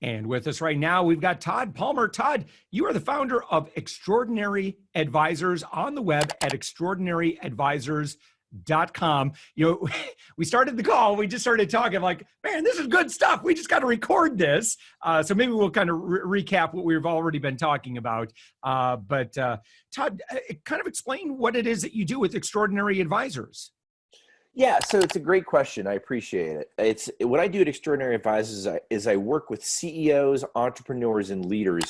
And with us right now, we've got Todd Palmer. Todd, you are the founder of Extraordinary Advisors on the web at extraordinaryadvisors.com. We started the call, we just started talking like, man, this is good stuff. We just got to record this. So maybe we'll kind of recap what we've already been talking about. But Todd, kind of explain what it is that you do with Extraordinary Advisors. Yeah, so it's a great question. I appreciate it. It's what I do at Extraordinary Advisors is I work with CEOs, entrepreneurs, and leaders,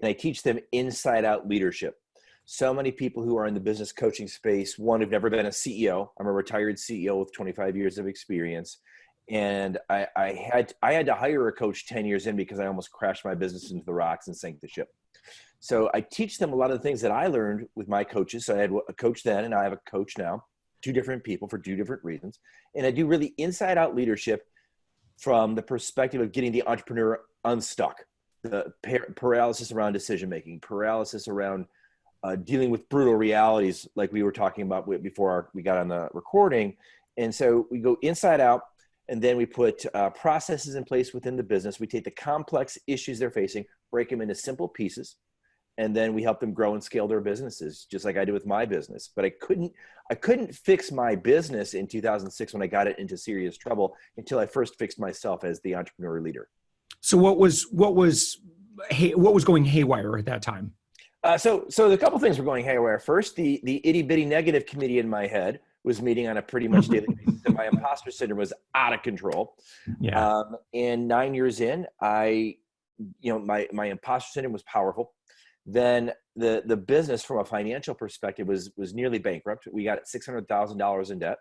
and I teach them inside-out leadership. So many people who are in the business coaching space, one, have never been a CEO. I'm a retired CEO with 25 years of experience, and I had to hire a coach 10 years in because I almost crashed my business into the rocks and sank the ship. So I teach them a lot of the things that I learned with my coaches. So I had a coach then, and I have a coach now. Two different people for two different reasons. And I do really inside out leadership from the perspective of getting the entrepreneur unstuck, the paralysis around decision-making, paralysis around dealing with brutal realities like we were talking about before we got on the recording. And so we go inside out, and then we put processes in place within the business. We take the complex issues they're facing, break them into simple pieces, and then we help them grow and scale their businesses, just like I did with my business. But I couldn't fix my business in 2006 when I got it into serious trouble until I first fixed myself as the entrepreneur leader. So what was going haywire at that time? So the couple things were going haywire. First, the itty bitty negative committee in my head was meeting on a pretty much daily basis, and my imposter syndrome was out of control. Yeah. And 9 years in, my imposter syndrome was powerful. Then the business from a financial perspective was nearly bankrupt. We got $600,000 in debt,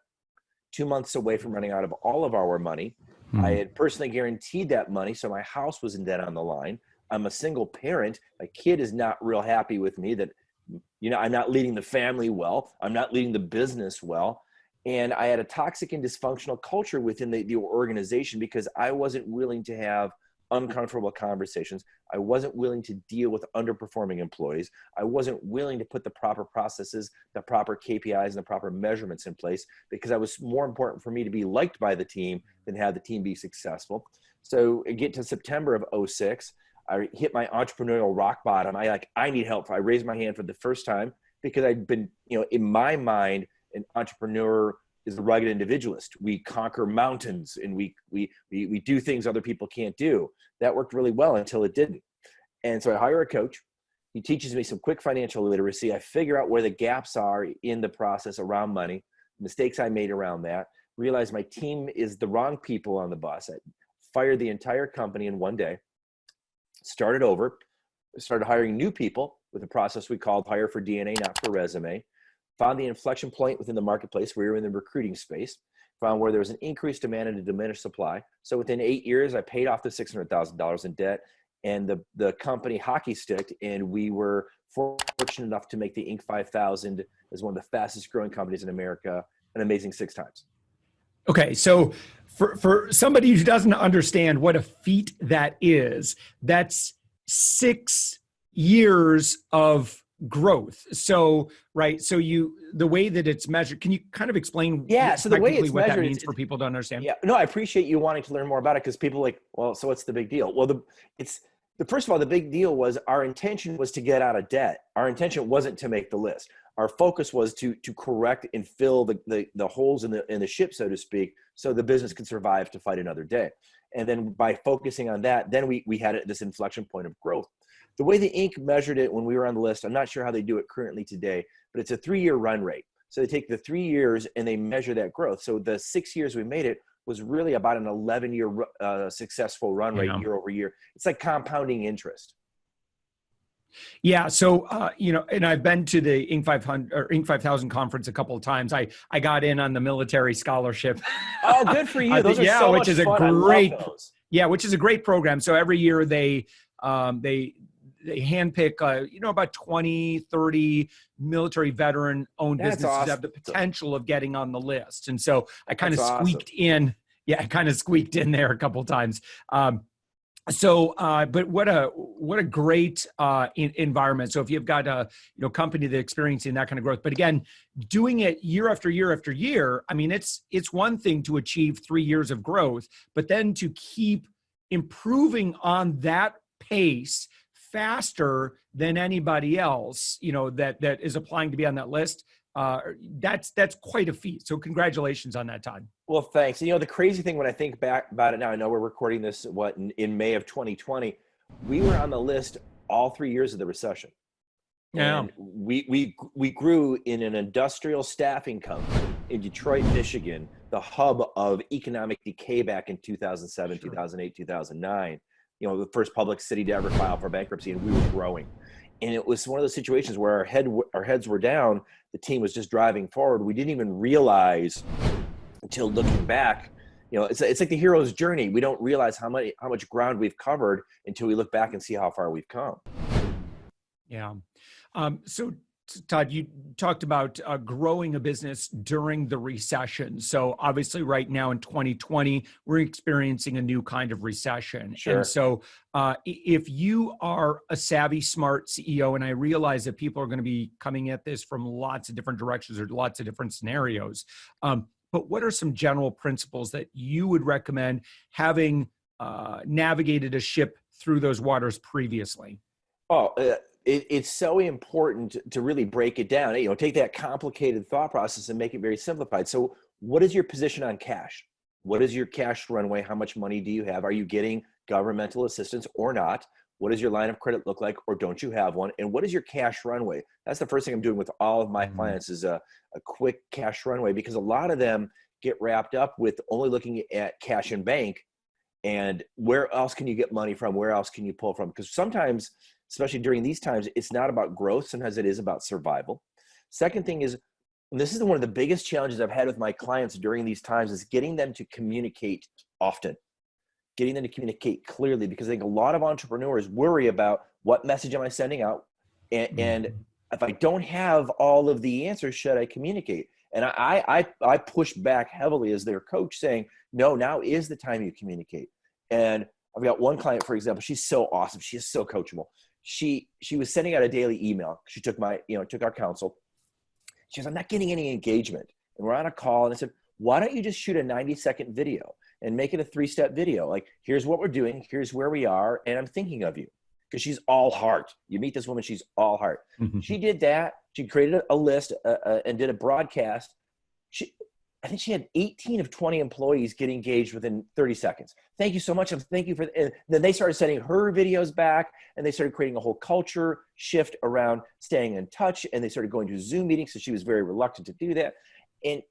2 months away from running out of all of our money. I had personally guaranteed that money, so my house was in debt on the line. I'm a single parent. My kid is not real happy with me that, I'm not leading the family well. I'm not leading the business well. And I had a toxic and dysfunctional culture within the organization because I wasn't willing to have uncomfortable conversations. I wasn't willing to deal with underperforming employees. I wasn't willing to put the proper processes, the proper KPIs, and the proper measurements in place because it was more important for me to be liked by the team than have the team be successful. So I get to September of 2006, I hit my entrepreneurial rock bottom. I need help. I raised my hand for the first time because I'd been, in my mind, an entrepreneur is the rugged individualist. We conquer mountains and we do things other people can't do. That worked really well until it didn't. And so I hire a coach. He teaches me some quick financial literacy. I figure out where the gaps are in the process around money, mistakes I made around that, realize my team is the wrong people on the bus. I fired the entire company in one day, started over, started hiring new people with a process we called hire for DNA, not for resume. Found the inflection point within the marketplace. We were in the recruiting space, found where there was an increased demand and a diminished supply. So within 8 years, I paid off the $600,000 in debt, and the company hockey sticked, and we were fortunate enough to make the Inc. 5000 as one of the fastest growing companies in America, an amazing 6 times. Okay, so for somebody who doesn't understand what a feat that is, that's 6 years of growth. So, right. So the way that it's measured, can you kind of explain so the way it's what measured, that means for people to understand? Yeah, no, I appreciate you wanting to learn more about it because people are like, well, so what's the big deal? Well, first of all, the big deal was our intention was to get out of debt. Our intention wasn't to make the list. Our focus was to correct and fill the holes in the ship, so to speak, so the business could survive to fight another day. And then by focusing on that, then we had this inflection point of growth. The way the Inc. measured it when we were on the list, I'm not sure how they do it currently today, but it's a 3-year run rate. So they take the 3 years and they measure that growth. So the 6 years we made it was really about an 11-year successful run rate year over year. It's like compounding interest. Yeah. So, and I've been to the Inc. 500 or Inc. 5000 conference a couple of times. I got in on the military scholarship. Oh, good for you. Those are so much fun. Which is a great program. So every year they handpick, about 20, 30 military veteran owned businesses that have the potential of getting on the list. And so I kind of squeaked in. Yeah. I kind of squeaked in there a couple of times. But what a great environment. So if you've got a company that's experiencing that kind of growth, but again, doing it year after year after year, I mean, it's one thing to achieve 3 years of growth, but then to keep improving on that pace faster than anybody else, that is applying to be on that list. That's quite a feat. So congratulations on that, Todd. Well, thanks. The crazy thing when I think back about it now, I know we're recording this in May of 2020. We were on the list all 3 years of the recession. Yeah. And we grew in an industrial staffing company in Detroit, Michigan, the hub of economic decay back in 2007, sure. 2008, 2009. The first public city to ever file for bankruptcy, and we were growing. And it was one of those situations where our heads were down. The team was just driving forward. We didn't even realize until looking back, it's like the hero's journey. We don't realize how much ground we've covered until we look back and see how far we've come. Yeah. So Todd, you talked about growing a business during the recession. So obviously right now in 2020, we're experiencing a new kind of recession. Sure. And so if you are a savvy, smart CEO, and I realize that people are going to be coming at this from lots of different directions or lots of different scenarios, but what are some general principles that you would recommend having navigated a ship through those waters previously? It's so important to really break it down. Take that complicated thought process and make it very simplified. So what is your position on cash? What is your cash runway? How much money do you have? Are you getting governmental assistance or not? What does your line of credit look like, or don't you have one? And what is your cash runway? That's the first thing I'm doing with all of my clients is a quick cash runway, because a lot of them get wrapped up with only looking at cash in bank and where else can you get money from? Where else can you pull from? Because sometimes, especially during these times, it's not about growth. Sometimes it is about survival. Second thing is, and this is one of the biggest challenges I've had with my clients during these times, is getting them to communicate often, getting them to communicate clearly, because I think a lot of entrepreneurs worry about what message am I sending out? And if I don't have all of the answers, should I communicate? And I push back heavily as their coach, saying, no, now is the time you communicate. And I've got one client, for example, she's so awesome. She is so coachable. She was sending out a daily email. She took took our counsel. She goes, I'm not getting any engagement. And we're on a call, and I said, why don't you just shoot a 90-second video and make it a 3-step video? Like, here's what we're doing. Here's where we are. And I'm thinking of you. Because she's all heart. You meet this woman, she's all heart. She did that. She created a list and did a broadcast. I think she had 18 of 20 employees get engaged within 30 seconds. Thank you so much. And thank you and then they started sending her videos back, and they started creating a whole culture shift around staying in touch. And they started going to Zoom meetings. So she was very reluctant to do that. And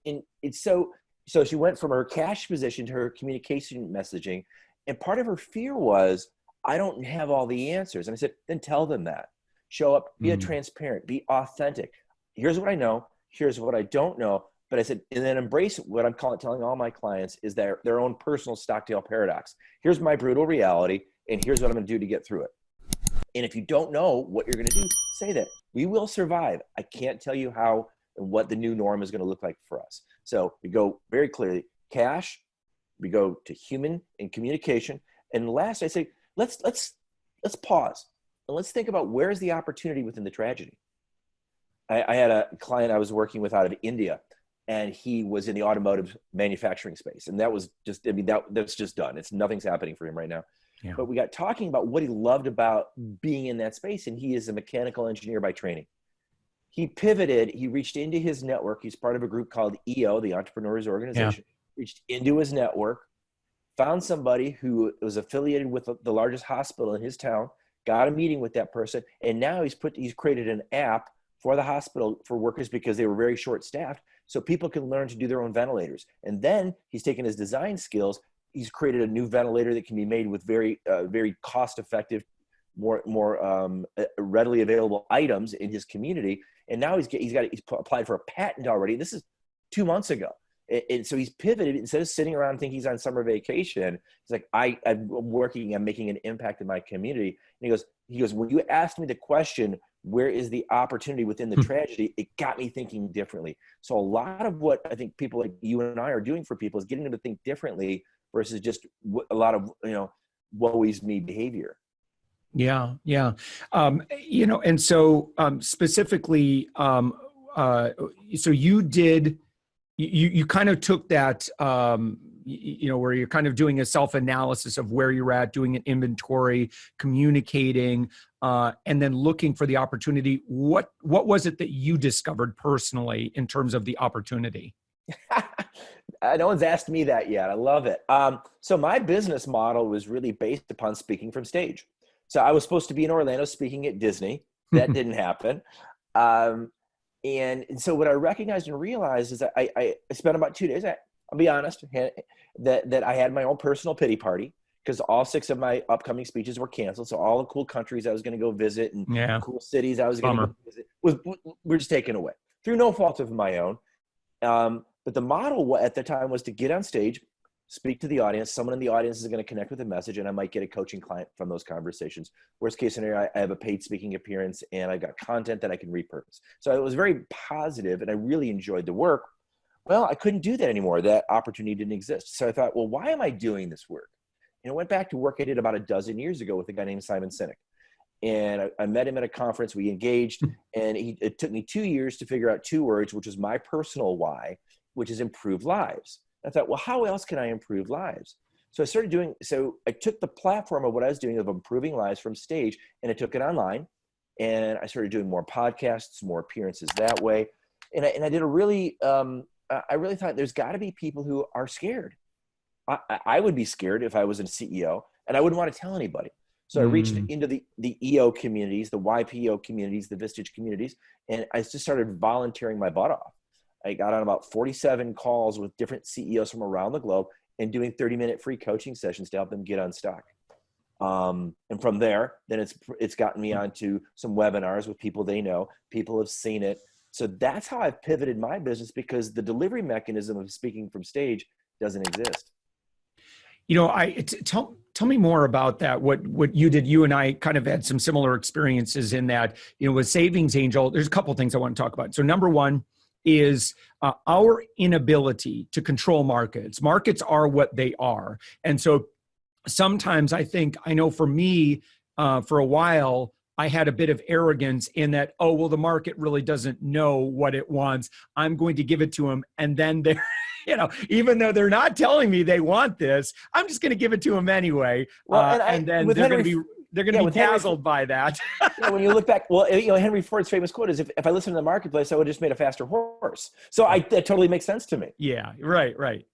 it's so she went from her cash position to her communication messaging. And part of her fear was, I don't have all the answers. And I said, then tell them that. Show up, be transparent, be authentic. Here's what I know. Here's what I don't know. But I said, and then embrace what I'm telling all my clients is their own personal Stockdale paradox. Here's my brutal reality, and here's what I'm going to do to get through it. And if you don't know what you're going to do, say that. We will survive. I can't tell you how and what the new norm is going to look like for us. So we go very clearly, cash, we go to human and communication. And last, I say, let's pause and let's think about where's the opportunity within the tragedy. I had a client I was working with out of India, and he was in the automotive manufacturing space. And that was just, that's just done. Nothing's happening for him right now. Yeah. But we got talking about what he loved about being in that space. And he is a mechanical engineer by training. He pivoted, he reached into his network. He's part of a group called EO, the Entrepreneurs Organization, reached into his network, found somebody who was affiliated with the largest hospital in his town, got a meeting with that person. And now he's created an app for the hospital for workers, because they were very short-staffed, so people can learn to do their own ventilators. And then he's taken his design skills. He's created a new ventilator that can be made with very cost-effective, more readily available items in his community. And now he's applied for a patent already. This is 2 months ago. And so he's pivoted. Instead of sitting around thinking he's on summer vacation, he's like, I'm working, I'm making an impact in my community. And he goes, when you asked me the question, where is the opportunity within the tragedy? It got me thinking differently. So a lot of what I think people like you and I are doing for people is getting them to think differently versus just a lot of, woe is me behavior. Yeah. Yeah. And so specifically, so you kind of took that, where you're kind of doing a self-analysis of where you're at, doing an inventory, communicating, and then looking for the opportunity. What was it that you discovered personally in terms of the opportunity? No one's asked me that yet. I love it. So my business model was really based upon speaking from stage. So I was supposed to be in Orlando speaking at Disney. That didn't happen. And so what I recognized and realized is that I spent about 2 days, I'll be honest, that I had my own personal pity party because all 6 of my upcoming speeches were canceled. So all the cool countries I was going to go visit and cool cities I was going to go visit were just taken away through no fault of my own. But the model at the time was to get on stage, speak to the audience. Someone in the audience is going to connect with the message, and I might get a coaching client from those conversations. Worst case scenario, I have a paid speaking appearance, and I've got content that I can repurpose. So it was very positive, and I really enjoyed the work. Well, I couldn't do that anymore. That opportunity didn't exist. So I thought, well, why am I doing this work? And I went back to work I did about a dozen years ago with a guy named Simon Sinek. And I met him at a conference. We engaged, and it took me 2 years to figure out 2 words, which was my personal why, which is improve lives. I thought, well, how else can I improve lives? So I took the platform of what I was doing of improving lives from stage, and I took it online, and I started doing more podcasts, more appearances that way. And I did I really thought there's got to be people who are scared. I would be scared if I was a CEO, and I wouldn't want to tell anybody. So I reached into the EO communities, the YPO communities, the Vistage communities, and I just started volunteering my butt off. I got on about 47 calls with different CEOs from around the globe and doing 30-minute free coaching sessions to help them get unstuck. And from there, then it's gotten me onto some webinars with people they know. People have seen it. So that's how I've pivoted my business, because the delivery mechanism of speaking from stage doesn't exist. Tell me more about that. What you did. You and I kind of had some similar experiences in that, with Savings Angel, there's a couple of things I want to talk about. So number one is our inability to control markets. Markets are what they are. And so sometimes I know for me, for a while, I had a bit of arrogance in that, the market really doesn't know what it wants. I'm going to give it to them. And then they're, even though they're not telling me they want this, I'm just going to give it to them anyway. Well, and then they're going to be dazzled by that. When you look back, Henry Ford's famous quote is, if I listened to the marketplace, I would have just made a faster horse. So that totally makes sense to me. Yeah, right.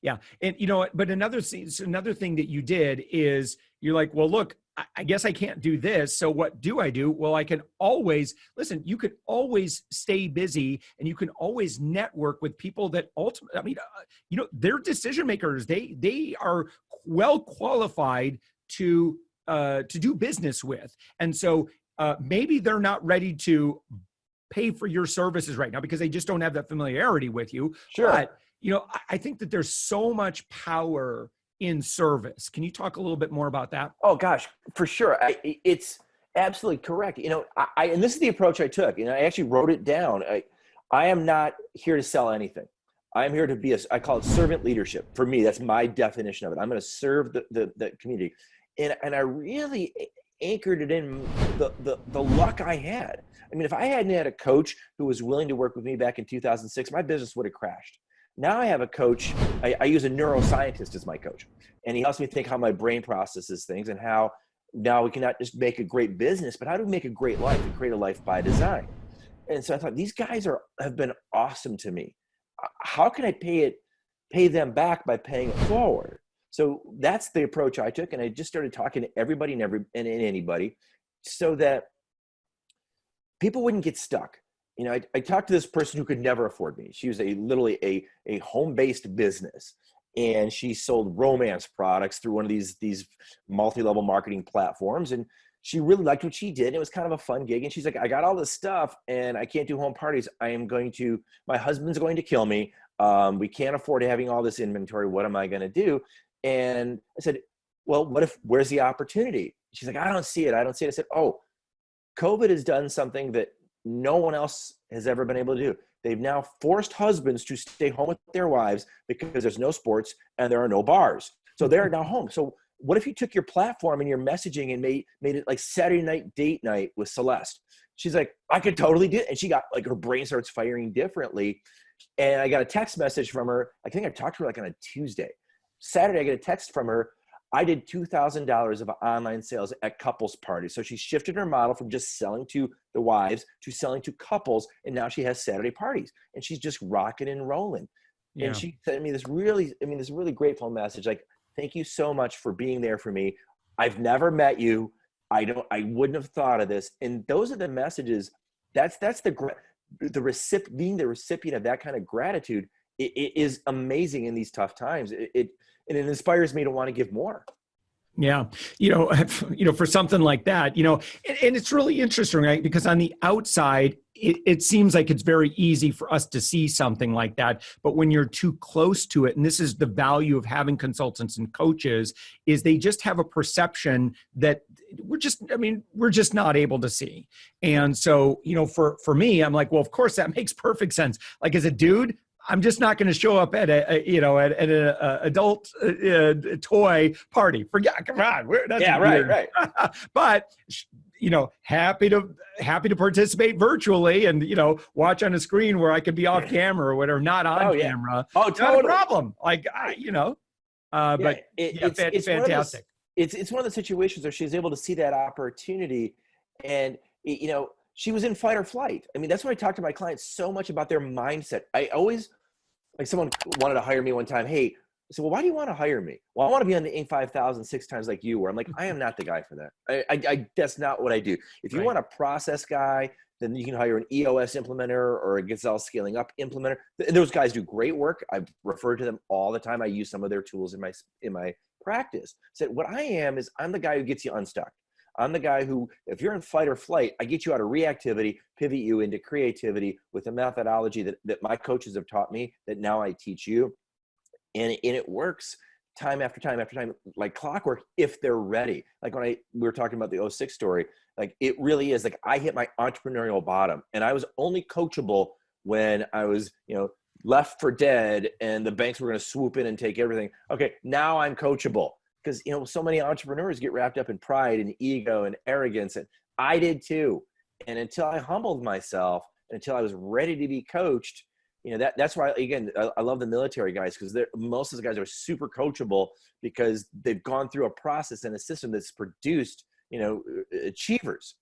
Yeah. And but another thing that you did is you're like, well, look, I guess I can't do this. So what do I do? Well, I can always you could always stay busy, and you can always network with people that ultimately, they're decision makers. They are well qualified to do business with. And so maybe they're not ready to pay for your services right now because they just don't have that familiarity with you. Sure. But, I think that there's so much power in service. Can you talk a little bit more about that? Oh gosh, for sure. It's absolutely correct. And this is the approach I took, I actually wrote it down. I am not here to sell anything. I'm here to be I call it servant leadership. For me, that's my definition of it. I'm going to serve the community. And I really anchored it in the luck I had. I mean, if I hadn't had a coach who was willing to work with me back in 2006, my business would have crashed. Now I have a coach. I use a neuroscientist as my coach, and he helps me think how my brain processes things and how now we cannot just make a great business, but how do we make a great life and create a life by design? And so I thought, these guys have been awesome to me. How can I pay them back by paying it forward? So that's the approach I took. And I just started talking to everybody and anybody so that people wouldn't get stuck. I talked to this person who could never afford me. She was literally a home-based business, and she sold romance products through one of these multi-level marketing platforms. And she really liked what she did. It was kind of a fun gig. And she's like, I got all this stuff and I can't do home parties. My husband's going to kill me. We can't afford having all this inventory. What am I going to do? And I said, well, where's the opportunity? She's like, I don't see it. I said, COVID has done something that no one else has ever been able to do. They've now forced husbands to stay home with their wives because there's no sports and there are no bars. So they're now home. So what if you took your platform and your messaging and made it like Saturday night date night with Celeste? She's like, I could totally do it. And she got her brain starts firing differently. And I got a text message from her. I think I talked to her like on a Tuesday. Saturday, I get a text from her. I did $2,000 of online sales at couples parties. So she shifted her model from just selling to the wives to selling to couples. And now she has Saturday parties and she's just rocking and rolling. Yeah. And she sent me this really grateful message. Like, thank you so much for being there for me. I've never met you. I wouldn't have thought of this. And those are the messages. That's being the recipient of that kind of gratitude. It is amazing in these tough times. It inspires me to want to give more. Yeah. For something like that, and it's really interesting, right? Because on the outside, it seems like it's very easy for us to see something like that. But when you're too close to it, and this is the value of having consultants and coaches, is they just have a perception that we're just not able to see. And so, for me, I'm like, well, of course that makes perfect sense. Like as a dude, I'm just not going to show up at an adult toy party. Forget, come on. Right. But happy to participate virtually and watch on a screen where I could be off camera or whatever, not on camera. Oh, totally. Not a problem. Like but it's fantastic. It's one of the situations where she's able to see that opportunity, and she was in fight or flight. I mean, that's why I talk to my clients so much about their mindset. I always, like, someone wanted to hire me one time. Hey, I said, well, why do you want to hire me? Well, I want to be on the Inc. 5000 6 times like you were. I'm like, I am not the guy for that. I that's not what I do. If you want a process guy, then you can hire an EOS implementer or a Gazelle scaling up implementer. Those guys do great work. I refer to them all the time. I use some of their tools in my practice. So what I am is I'm the guy who gets you unstuck. I'm the guy who, if you're in fight or flight, I get you out of reactivity, pivot you into creativity with a methodology that my coaches have taught me that now I teach you. And it works time after time after time, like clockwork, if they're ready. Like when we were talking about the '06 story, like it really is like I hit my entrepreneurial bottom, and I was only coachable when I was, left for dead and the banks were going to swoop in and take everything. Okay, now I'm coachable. Because, so many entrepreneurs get wrapped up in pride and ego and arrogance. And I did too. And until I humbled myself, until I was ready to be coached, that's why, again, I love the military guys, because most of the guys are super coachable because they've gone through a process and a system that's produced, achievers.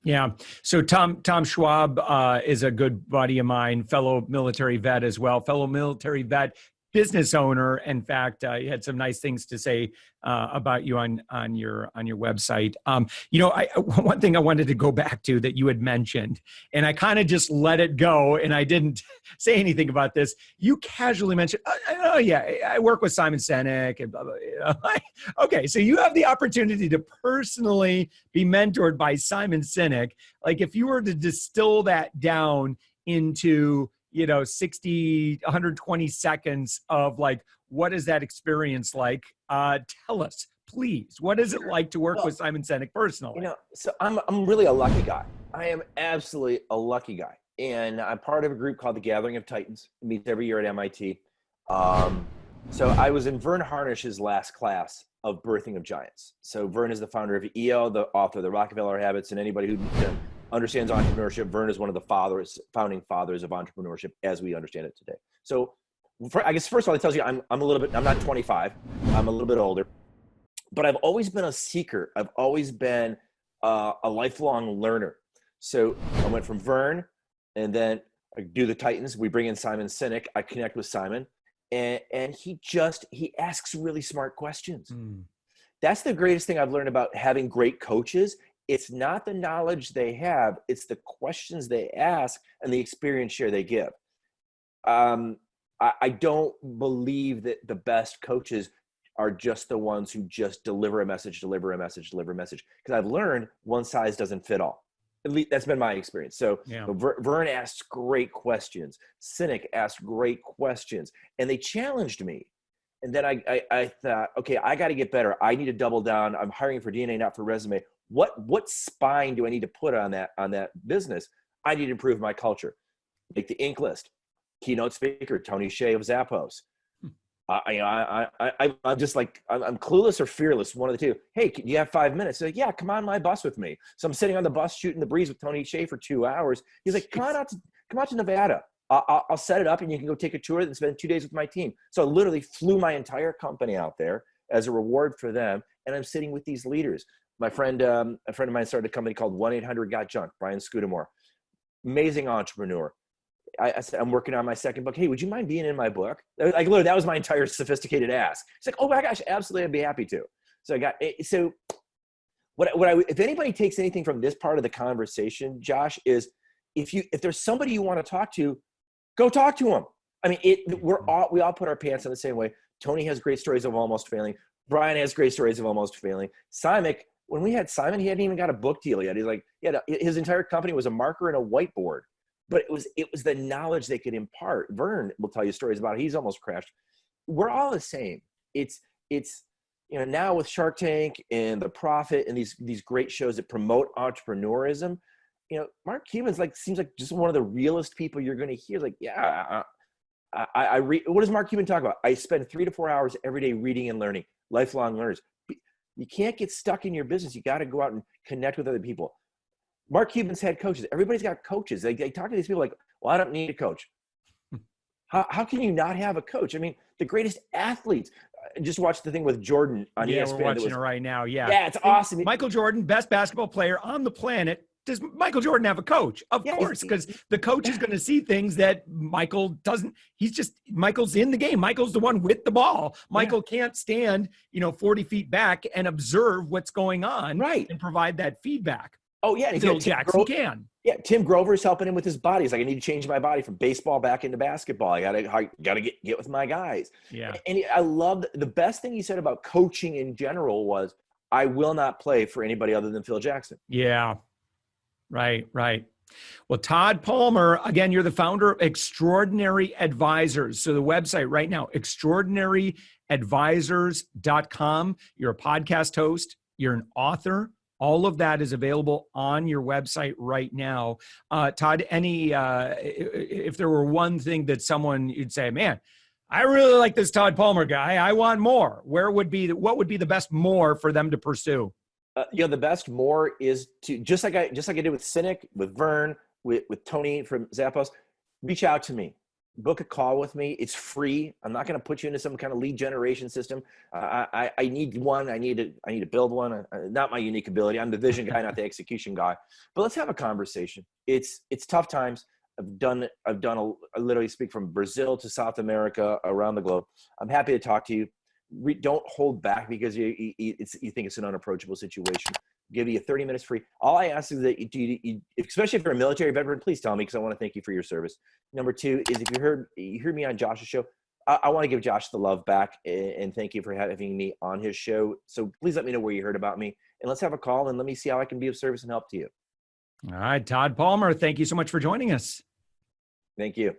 Yeah. So Tom Schwab is a good buddy of mine, fellow military vet as well, fellow military vet, business owner. In fact, he had some nice things to say about you on your website. One thing I wanted to go back to that you had mentioned, and I kind of just let it go, and I didn't say anything about this. You casually mentioned, I work with Simon Sinek and blah, blah, blah. Okay, so you have the opportunity to personally be mentored by Simon Sinek. Like if you were to distill that down into 60, 120 seconds of like, what is that experience like? Tell us, please. What is it like to work with Simon Sinek personally? So I'm really a lucky guy. I am absolutely a lucky guy. And I'm part of a group called the Gathering of Titans. It meets every year at MIT. So I was in Vern Harnish's last class of Birthing of Giants. So Vern is the founder of EO, the author of the Rockefeller Habits, and anybody who understands entrepreneurship, Vern is one of the founding fathers of entrepreneurship as we understand it today. So I guess first of all, it tells you I'm not 25, I'm a little bit older, but I've always been a seeker. I've always been a lifelong learner. So I went from Vern, and then I do the Titans. We bring in Simon Sinek. I connect with Simon, and he asks really smart questions. That's the greatest thing I've learned about having great coaches. It's not the knowledge they have, it's the questions they ask and the experience share they give. I don't believe that the best coaches are just the ones who just deliver a message. Because I've learned one size doesn't fit all. At least that's been my experience. So Vern asks great questions. Sinek asked great questions, and they challenged me. And then I thought, okay, I got to get better. I need to double down. I'm hiring for DNA, not for resume. What spine do I need to put on that business? I need to improve my culture. Make the Inc. list. Keynote speaker, Tony Hsieh of Zappos. I'm just like, I'm clueless or fearless, one of the two. Hey, do you have 5 minutes? Like, yeah, come on my bus with me. So I'm sitting on the bus shooting the breeze with Tony Hsieh for 2 hours. He's like, come on out to Nevada. I'll set it up and you can go take a tour and spend 2 days with my team. So I literally flew my entire company out there as a reward for them. And I'm sitting with these leaders. My friend, a friend of mine started a company called 1-800-GOT-JUNK, Brian Scudamore, amazing entrepreneur. I said, I'm working on my second book. Hey, would you mind being in my book? Like literally, that was my entire sophisticated ask. It's like, oh my gosh, absolutely, I'd be happy to. So I got, so if anybody takes anything from this part of the conversation, Josh, is if there's somebody you want to talk to, go talk to them. I mean, we all put our pants on the same way. Tony has great stories of almost failing. Brian has great stories of almost failing. Simon, when we had Simon, he hadn't even got a book deal yet. He's like, his entire company was a marker and a whiteboard, but it was the knowledge they could impart. Vern will tell you stories about it. He's almost crashed. We're all the same. It's now with Shark Tank and The Profit and these great shows that promote entrepreneurism, Mark Cuban's seems like just one of the realest people you're going to hear. Like, yeah, I read. What does Mark Cuban talk about? I spend 3 to 4 hours every day reading and learning. Lifelong learners. You can't get stuck in your business. You got to go out and connect with other people. Mark Cuban's had coaches. Everybody's got coaches. They talk to these people like, well, I don't need a coach. How can you not have a coach? I mean, the greatest athletes. Just watched the thing with Jordan on ESPN. We're watching it right now. Yeah, it's awesome. Michael Jordan, best basketball player on the planet. Does Michael Jordan have a coach? Of course, because the coach is going to see things that Michael doesn't. Michael's in the game. Michael's the one with the ball. Michael can't stand, 40 feet back and observe what's going on, right, and provide that feedback. Oh yeah, Phil Jackson can. Yeah, Tim Grover's helping him with his body. He's like, I need to change my body from baseball back into basketball. I gotta get with my guys. Yeah, and I loved the best thing he said about coaching in general was, I will not play for anybody other than Phil Jackson. Yeah. Right. Well, Todd Palmer, again, you're the founder of Extraordinary Advisors. So the website right now, extraordinaryadvisors.com. You're a podcast host. You're an author. All of that is available on your website right now. Todd, if there were one thing that you'd say, man, I really like this Todd Palmer guy, I want more. What would be the best more for them to pursue? The best more is to just like I did with Cynic, with Vern, with Tony from Zappos, reach out to me, book a call with me. It's free. I'm not going to put you into some kind of lead generation system. I need one. I need to build one. Not my unique ability. I'm the vision guy, not the execution guy. But let's have a conversation. It's tough times. I literally speak from Brazil to South America, around the globe. I'm happy to talk to you. Don't hold back because you think it's an unapproachable situation. Give you 30 minutes free. All I ask is that you, especially if you're a military veteran, please tell me, because I want to thank you for your service. Number 2 is if you heard me on Josh's show, I want to give Josh the love back and thank you for having me on his show. So please let me know where you heard about me, and let's have a call and let me see how I can be of service and help to you. All right, Todd Palmer, thank you so much for joining us. Thank you.